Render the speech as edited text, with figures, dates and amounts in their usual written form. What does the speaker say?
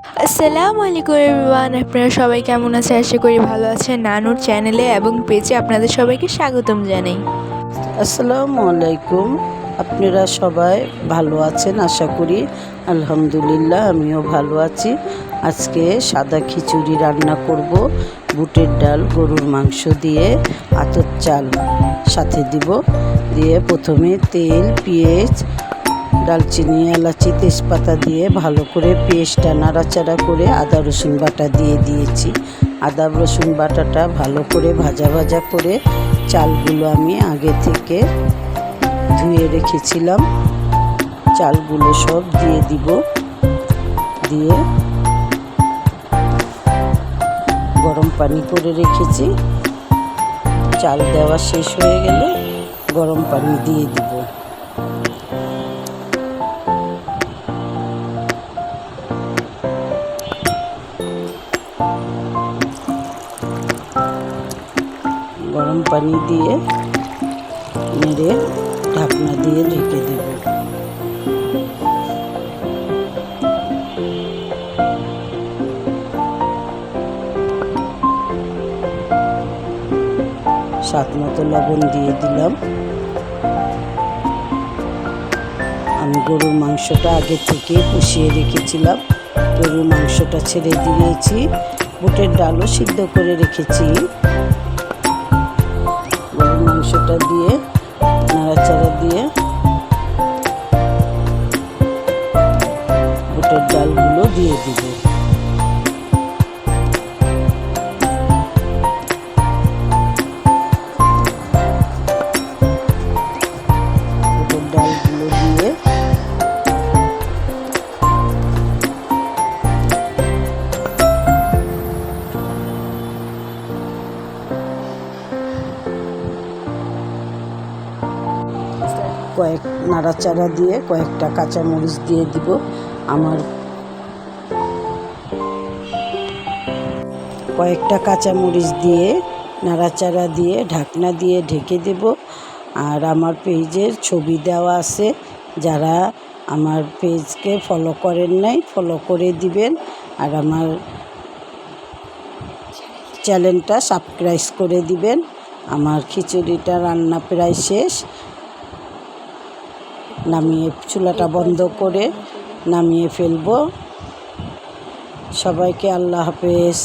আসসালামু আলাইকুম এভরিওয়ান, আপনারা সবাই কেমন আছেন? আশা করি ভালো আছেন। নানুর চ্যানেলে এবং পেজে আপনাদের সবাইকে স্বাগতম জানাই। আসসালামু আলাইকুম। আপনারা সবাই ভালো আছেন আশা করি। আলহামদুলিল্লাহ আমিও ভালো আছি। আজকে সাদা খিচুড়ি রান্না করব। বুটের ডাল, গরুর মাংস দিয়ে আতপ চাল সাথে দিব। দিয়ে প্রথমে তেল, পেঁয়াজ, দারচিনি, এলাচি, তেজপাতা দিয়ে ভালো করে পেস্টটা নাড়াচাড়া করে আদা রসুন বাটা দিয়ে দিয়েছি। আদা রসুন বাটাটা ভালো করে ভাজা ভাজা করে চালগুলো আমি আগে থেকে ধুয়ে রেখেছিলাম, চালগুলো সব দিয়ে দিব। দিয়ে গরম পানি করে রেখেছি। চাল দেওয়া শেষ হয়ে গেলে গরম পানি দিয়ে দিব। গরম পানি দিয়ে নেড়ে ঢাকনা দিয়ে ঢেকে দেব। স্বাদ মতো লবণ দিয়ে দিলাম। আমি গরুর মাংসটা আগে থেকে কষিয়ে রেখেছিলাম, গরুর মাংসটা ছেড়ে দিয়েছি। বুটের ডালও সিদ্ধ করে রেখেছি। গরুর মাংসটা দিয়ে নাড়াচাড়া দিয়ে বুটের ডালগুলো দিয়ে দিব। বুটের ডালগুলো দিয়ে কয়েক নাড়াচাড়া দিয়ে কয়েকটা কাঁচামরিচ দিয়ে দিব। আমার কয়েকটা কাঁচামরিচ দিয়ে নাড়াচাড়া দিয়ে ঢাকনা দিয়ে ঢেকে দেব। আর আমার পেজের ছবি দেওয়া আছে, যারা আমার পেজকে ফলো করেন নাই ফলো করে দিবেন। আর আমার চ্যানেলটা সাবস্ক্রাইব করে দিবেন। আমার খিচুড়িটা রান্না প্রায় শেষ। নামিয়ে চুলাটা বন্ধ করে নামিয়ে ফেলবো। সবাইকে আল্লাহ হাফেজ।